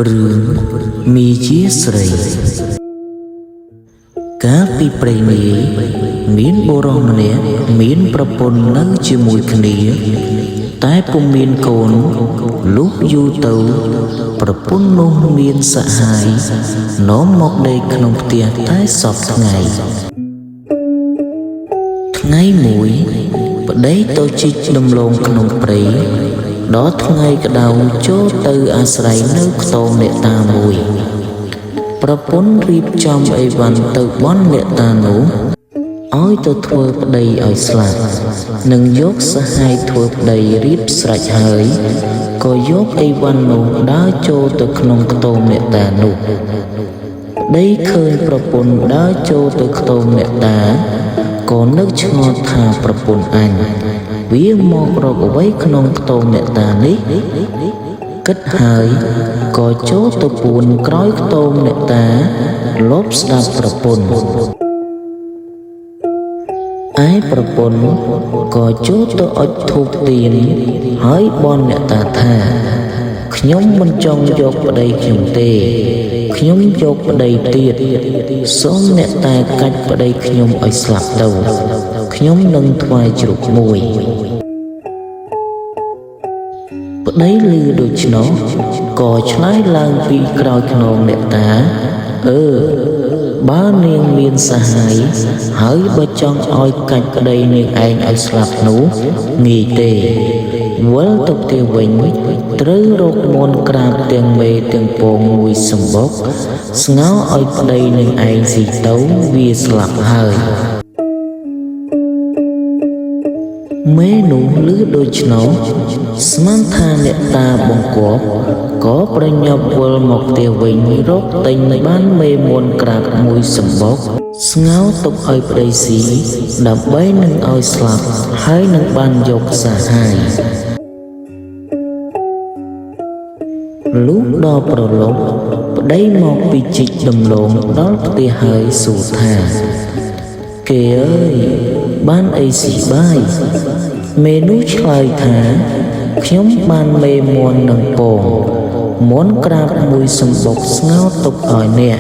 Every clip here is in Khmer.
រឿងមីជាស្រីកាលពីព្រេងនាយមានបុរសម្នាក់មានប្រពន្ធនៅជាមួយគ្នាតែពុំមានកូនលុះយូរទៅប្រពន្ធនោះមានសហាយនាំមកដេកក្នុងផ្ទះតែសព្វថ្ងៃមួយប្តីទៅជីកដំឡូងក្នុងព្រៃដល់ថ្ងៃក្តៅចូលទៅអាស្រ័យនៅខ្ទមអ្នកតាមួយប្រពន្ធរៀបចំអីវ៉ាន់ទៅបន់អ្នកតានោះឲ្យទៅធ្វើប្តីឲ្យស្លាប់និងយកសហាយធ្វើប្តីរៀបស្រេចហើយក៏យកអីវ៉ាន់នោះដើរចូលទៅក្នុងខ្ទមអ្នកតានោះប្តីឃើញប្រពន្ធដើរចូលទៅខ្ទមអ្នកតាក៏នឹកឆ្ងល់ថាប្រពន្ធអញវាមករកអ្វីក្នុងខ្ទមអ្នកតានេះគិតហើយក៏ចូលទៅពួនក្រោយខ្ទមអ្នកតាលបស្ដាប់ប្រពន្ធឯប្រពន្ធក៏ចូលទៅអុជធូបទៀនហើយបន់អ្នកតាថាខ្ញុំមិនចង់យកប្តីខ្ញុំទេខ្ញុំយកប្តីទៀតសូមអ្នកតាកាច់ប្តីខ្ញុំឲ្យស្លាប់ទៅខ្ញុំនឹងថ្វាយជ្រូកមួយប្តីឮដូច្នោះក៏ឆ្លើយឡើងពីក្រោយខ្នងអ្នកតាបើនាងមានសហាយហើយបើចង់ឲ្យកាច់ប្តីនាងឯងឲ្យស្លាប់នោះងាយទេវិលទៅផ្ទះវិញត្រូវរកមន្តក្រាបទាំងមេទាំងពងមួយសម្បុកស្ងោឲ្យប្តីនាងឯងស៊ីទៅវាស្លាប់ហើយមេនោះឮដូច្នោះស្មានថាអ្នកតាបង្គាប់ក៏ប្រញាប់វិលមកផ្ទះវិញរកទិញបានមេមន្តក្រាបមួយសម្បុកស្ងោទុកឲ្យប្តីស៊ីដើម្បីនឹងឲ្យស្លាប់ហើយនឹងបានយកសហាយលុះដល់ប្រឡប់ប្តីមកពីជីកដំឡូងដល់ផ្ទះហើយសួរថាគេអើយបានអីស៊ីបាយមេនោះឆ្លើយថាខ្ញុំបានមេមន្តនឹងពងមន្តក្រាបមួយសម្បុកស្ងោទុកឲ្យអ្នក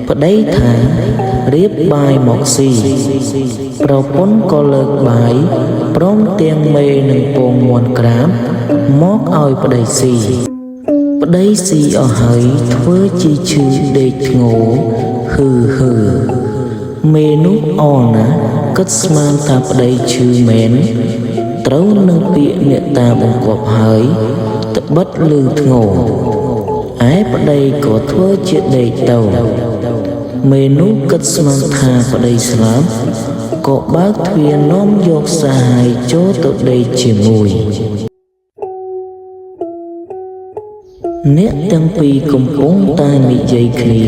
ប្តីថារៀបបាយមកស៊ីប្រពន្ធក៏លើកបាយព្រមទាំងមេនឹងពងមន្តក្រាបមកឲ្យប្តីស៊ីប្តីស៊ីអស់ហើយធ្វើជាឈឺដេកធ្ងោហឺមេនោះអណាគិតស្មានថាប្តីឈឺមែនត្រូវនឹងពាក្យអ្នកតាបង្គាប់ហើយត្បិតលឺធ្ងោឯប្តីក៏ធ្វើជាដេកទៅមេនោះគិតស្មានថាប្តីស្លាប់ក៏បើកទ្វារនាំយកសហាយចូលទៅដេកជាមួយអ្នកទាំងពីរកំពុងតែនិយាយគ្នា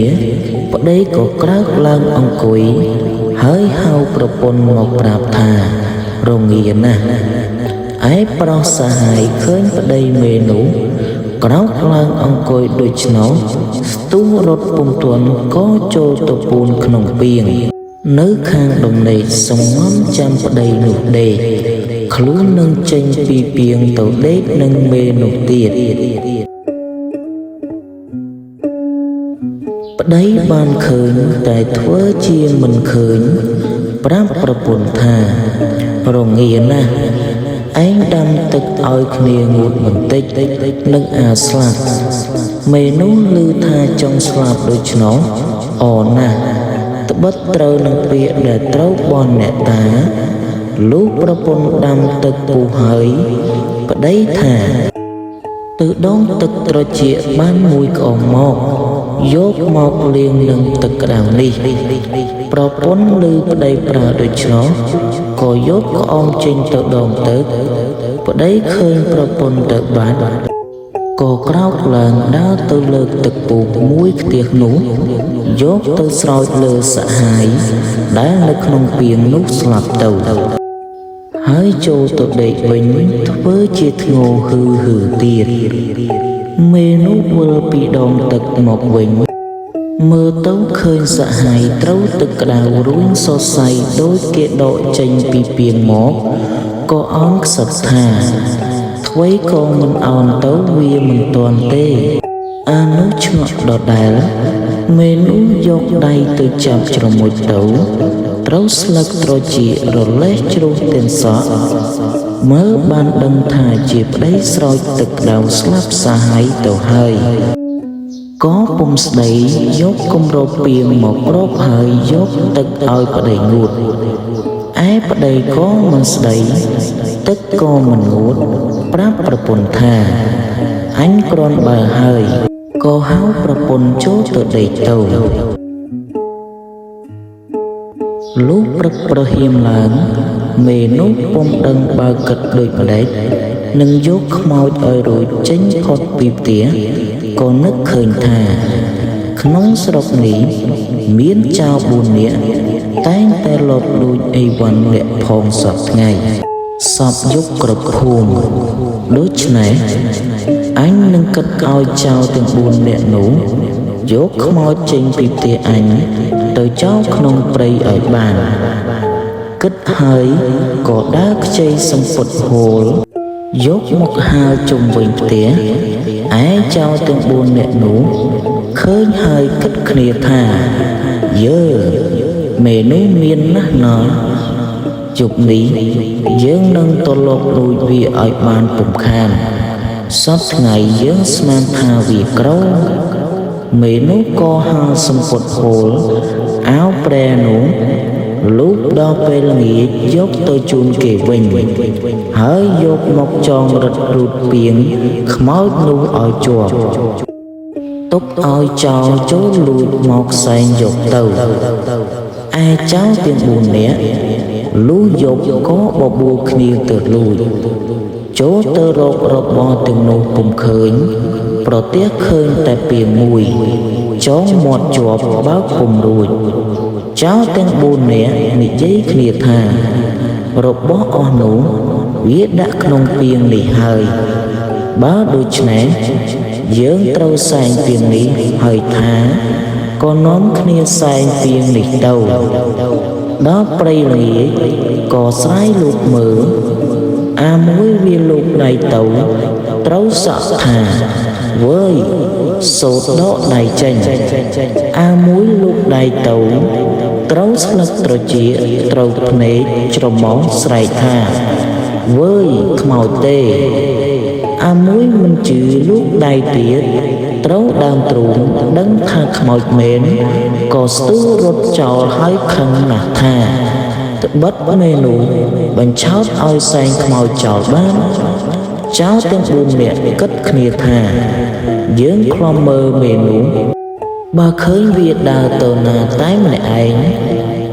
ប្តីក៏ក្រោកឡើងអង្គុយហើយហៅប្រពន្ធមកប្រាប់ថារងាណាស់ឯប្រុសសហាយឃើញប្តីមេនោះក្រោកឡើងអង្គុយដូច្នោះស្ទុះរត់ពុំទាន់ក៏ចូលទៅពួនក្នុងពាងនៅខាងដំណេកសំងំចាំប្តីនោះដេកខ្លួននឹងចេញពីពាងទៅដេកនឹងមេនោះទៀតប្តីបានឃើញតែធ្វើជាមិនឃើញប្រាប់ប្រពន្ធថារងាណាស់ឯងដាំទឹកឲ្យគ្នាងូតបន្តិចនឹងស្លាប់មេនោះឮថាចង់ស្លាប់ដូច្នោះអណាស់ត្បិតត្រូវនឹងពាក្យដែលត្រូវបន់អ្នកតាលុះប្រពន្ធដាំទឹកពុះហើយប្តីថាទៅដងទឹកត្រចៀកបានមួយក្អមមកយកមកលាងនឹងទឹកក្តៅនេះប្រពន្ធឮប្តីប្រើដូច្នោះក៏យកក្អមចេញទៅដងទឹកប្តីឃើញប្រពន្ធទៅបាត់ក៏ក្រោកឡើងដើរទៅលើកទឹកពុះមួយខ្ទះនោះយកទៅស្រោចលើសហាយដែលនៅក្នុងពាងនោះស្លាប់ទៅហើយចូលទៅដេកវិញធ្វើជាធ្ងោហឺទៀតមេនោះវិលពីដងទឹកមកវិញមើលទៅឃើញសហាយត្រូវទឹកក្តៅរួញសរសៃដូចគេដកចេញពីពាងមកក៏អោនខ្សឹបថាថ្វីក៏មិនអោនទៅវាមិនទាន់ទេ ឯ អានោះឆ្ងក់ដដែលមេនោះយកដៃទៅចាប់ជ្រមុជទៅត្រូវស្លឹកត្រចៀករលេះជ្រុះទាំងសក់មើលបានដឹងថាជាប្តីស្រោចទឹកក្តៅស្លាប់សាហាយទៅហើយក៏ពុំស្ដីយកគម្របពាងមកប្រប់ហើយយកទឹកឲ្យប្តីងូតឯប្តីក៏មិនស្ដីទឹកក៏មិនងូតប្រាប់ប្រពន្ធថាអញគ្រាន់បើហើយក៏ហៅប្រពន្ធចូលទៅដេកទៅលុះព្រឹកប្រហៀមឡើងមេនោះពុំដឹងបើគិតដូចម្ដេចនឹងយកខ្មោចឲ្យរួចចេញផុតពីផ្ទះក៏នឹកឃើញថាក្នុងស្រុកនេះមានចៅ4នាក់តែងតែលបលួចអីវ៉ាន់លាក់ផងសពថ្ងៃសពយុគគ្រប់ភូមិដូច្នេះអញនឹងគិតឲ្យចៅទាំង4នាក់នោះយកខ្មោចចេញពីផ្ទះអញទៅចោលក្នុងព្រៃឲ្យបានគិតហើយក៏ដើរខ្ចីសំពត់ហូលយកមកហាលជុំវិញផ្ទះឯចៅទាំង4នាក់នោះឃើញហើយគិតគ្នាថាយើមេនោះមានណាស់ណោះជប់នេះយើងនឹងទៅលបលួចវាឲ្យបានពុំខានសពថ្ងៃយើងស្មានថាវាក្រមេនោះក៏ហាលសំពត់ហូលអាវប្រែនោះលុបដល់ពេលល្ងាចយកទៅជូនគេវិញហើយយកមកចងរឹតរូតពីងខ្មោចនោះឲ្យជាប់ទុកឲ្យចោលចូលលួចមកផ្សែងយកទៅឯចៅទាំង4នាក់លុះយកក៏បបួលគ្នាទៅលួចចូលទៅរករបស់ទាំងនោះពុំឃើញប្រទះឃើញតែពីងមួយចងមាត់ជាប់បើកពុំរួចចៅទាំង4នាក់និយាយគ្នាថារបស់អស់នោះវាដាក់ក្នុងពីងនេះហើយបើដូច្នេះយើងត្រូវសែងពីងនេះហើយថាក៏នាំគ្នាសែងពីងនេះទៅដល់ព្រៃល្ងាចក៏ស្រាយលូកមើលអាមួយវាលូកដៃទៅត្រូវសក់ថាវើយសូតដកដៃចេញអាមួយលូកដៃទៅត្រូវស្លឹកត្រចៀកត្រូវភ្នែកច្រមុះស្រែកថាវើយខ្មោចទេអាមួយមិនជឿលូកដៃទៀតត្រូវដើមទ្រូងដឹងថាខ្មោចមែនក៏ស្ទុះរត់ចោលហើយខឹងណាស់ថាត្បិតមេនោះបញ្ឆោតឲ្យសែងខ្មោចចោលបានចៅទាំង4នាក់គិតគ្នាថាយើងខ្លំមើលមេនោះបើឃើញវាដើរទៅណាតែម្នាក់ឯង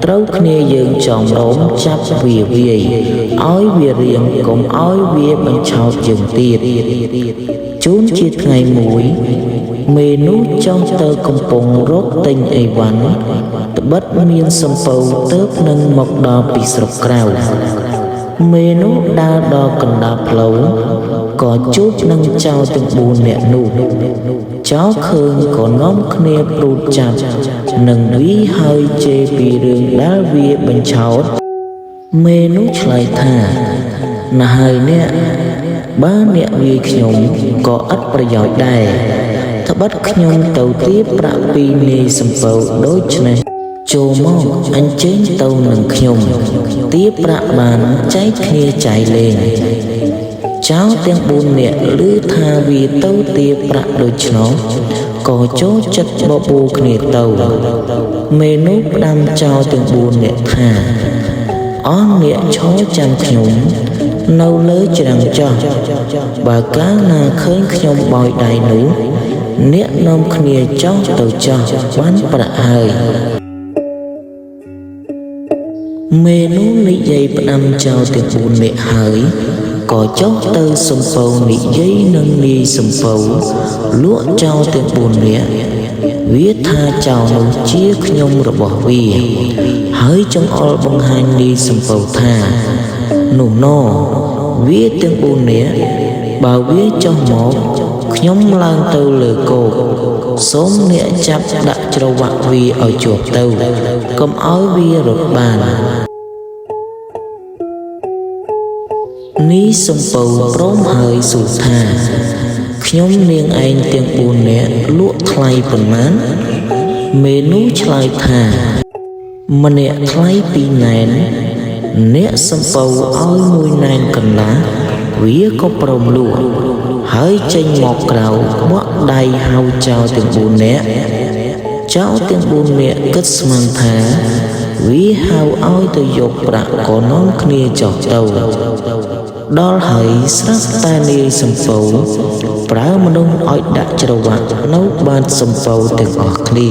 ត្រូវគ្នាយើងចងរោមចាប់វាវាយឲ្យវារៀងកុំឲ្យវាបញ្ឆោតយើងទៀតជួនជាថ្ងៃមួយមេនោះចង់ទៅកំពង់រកទិញអីវ៉ាន់ត្បិតមានសំពៅទៅនឹងមកដល់ពីស្រុកក្រៅមេនោះដើរដល់កណ្ដាលផ្លូវក៏ជួបនឹងចៅទាំង4នាក់នោះចៅឃើញក៏នាំគ្នាព្រួតចាប់នឹងវាហើយជេរពីរឿងដែលវាបញ្ឆោតមេនោះឆ្លើយថាណាហើយអ្នកបើអ្នកវាយខ្ញុំក៏ឥតប្រយោជន៍ដែរត្បិតខ្ញុំទៅទាបប្រាក់ពីនាយសំពៅដូច្នេះចូលមកអញ្ជើញទៅនឹងខ្ញុំទាបប្រាក់បានចែកគ្នាចាយលេងចៅទាំង4នាក់ឮថាវាទៅទាបប្រាក់ដូច្នោះក៏ចូលចិត្តបបួលគ្នាទៅមេនោះផ្ដាំចៅទាំង4នាក់ថាអស់អ្នកឈរចាំខ្ញុំនៅលើច្រាំងចោះបើកាលណាឃើញខ្ញុំបោយដៃនោះអ្នកនាំគ្នាចោះទៅចោះបានប្រាក់ហើយមេនោះនិយាយផ្ដាំចោលទាំង4នាក់ហើយក៏ចុះទៅសំពៅនិយាយនឹងនាយសំពៅលក់ចោលទាំង4នាក់វាថាចោលនោះជាខ្ញុំរបស់វាហើយចង្អុលបង្ហាញនាយសំពៅថានោះណវាទាំង4នាក់បើវាចុះមកខ្ញុំឡើងទៅលើគោកសូមអ្នកចាប់ដាក់ច្រវាក់វាឲ្យជាប់ទៅកុំឲ្យវារត់បាននាយសំពៅព្រមហើយសួរថា ខ្ញុំនាងឯងទាំង4នាក់លក់ថ្លៃប៉ុន្មានមេនោះឆ្លើយថាម្នាក់ថ្លៃ2ណែនអ្នកសំពៅឲ្យ1ណែនកន្លះវាក៏ព្រមលក់ហើយចេញមកក្រៅបក់ដៃហៅចោលទាំង4នាក់ចោលទាំង4នាក់គិតស្មានថាវាហៅឲ្យទៅយកប្រាក់ក៏នាំគ្នាចោះទៅដល់ហើយស្រាប់តែនាយសំពៅប្រើមនុស្សឲ្យដាក់ច្រវាក់នៅបាតសំពៅទាំងអស់គ្នា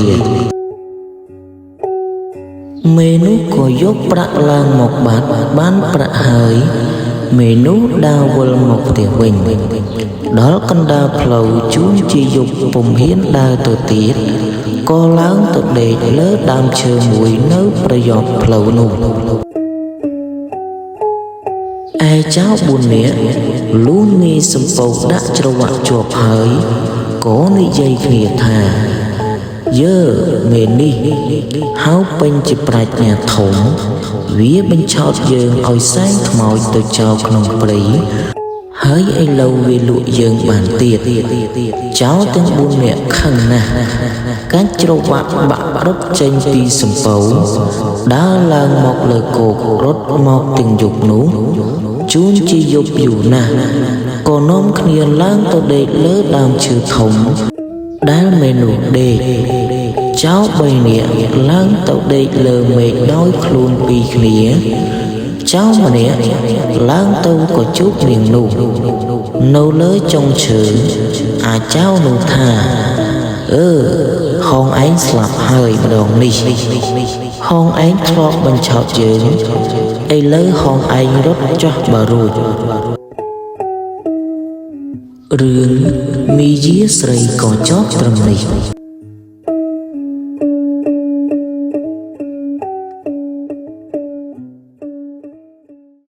មេនោះក៏យកប្រាក់ឡើងមកបាត់បានប្រាក់ហើយមេនោះដើរវិលមកផ្ទះវិញដល់កណ្ដាលផ្លូវជួនជាយប់ពុំហ៊ានដើរទៅទៀតក៏ឡើងទៅដេកលើដើមឈើមួយនៅប្រយោជន៍ផ្លូវនោះឯចៅ4នាក់លួងនាយសំពៅដាក់ច្រវាក់ជាប់ហើយក៏និយាយគ្នាថាយើមេនេះហៅពេញជាប្រាជ្ញាធំវាបញ្ឆោតយើងឲ្យសែងខ្មោចទៅចោលក្នុងព្រៃហើយឥឡូវវាលក់យើងបានទៀតចោលទាំង4នាក់ខឹងណាស់កាច់ច្រវាក់បាក់រត់ចេញពីសំពៅដើរឡើងមកលើគោករត់មកទាំងយប់នោះជួនជាយប់យូរណាស់ក៏នាំគ្នាឡើងទៅដេកលើដើមឈើធំដែលមេនោះដេកចៅ3នាក់ឡើងទៅដេកលើមេឃដោយខ្លួនពីរគ្នាចៅម្នាក់ឡើងទៅក៏ជួបនាងនោះនៅលើចុងឈើអាចៅនោះថាហងឯងស្លាប់ហើយម្ដងនេះហងឯងធ្លាប់បញ្ឆោតយើងឥឡូវហងឯងរត់ចុះបើរួចរឿងមាយាស្រីក៏ចប់ត្រឹមនេះ